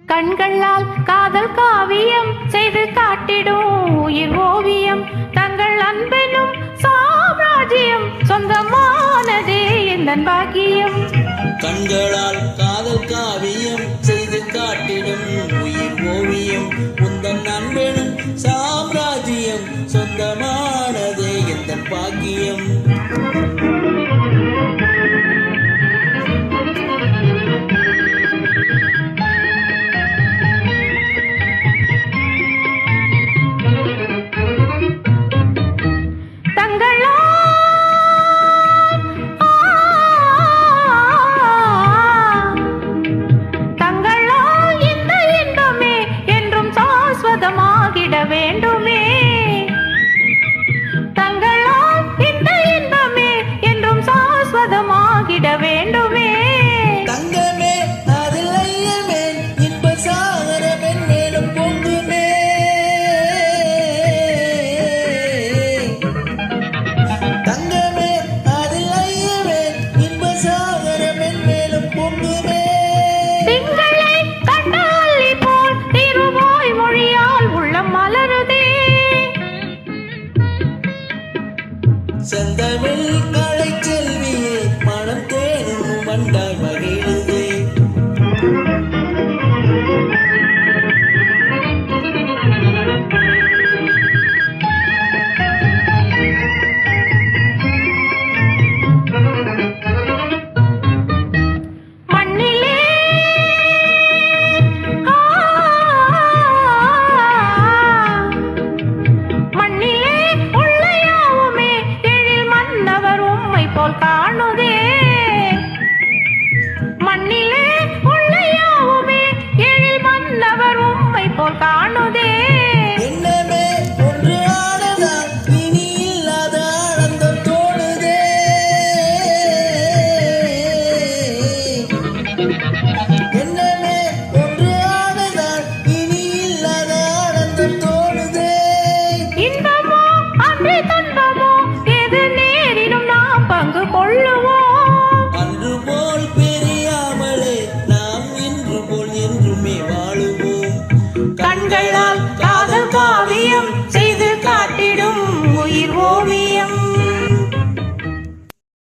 கண்களால் காதல் காவியம் செய்து காட்டிடும் உயிர் ஓவியம் தங்கள் அன்பெனும் சாம்ராஜ்யம் சொந்தமானதே எந்தன் பாக்கியம். கண்களால் காதல் காவியம் செய்து காட்டிடும் உயிர் ஓவியம் உந்தன் அன்பெனும் சாம்ராஜ்யம் சொந்தமானதே எந்தன் பாக்கியம். வேண்டுமே தங்களால் இந்த இன்பமே என்றும் சாஸ்வதமாகிட வேண்டுமே. தங்கமே அதில் ஐயமே இன்ப சாகரமே மேலும் பொங்குமே. தங்கமே அதில் ஐயமே இன்ப சாகரமே மேலும் பொங்குமே. செந்தமிழ் கலை செல்வியே மனம் தேனும் வண்டாய்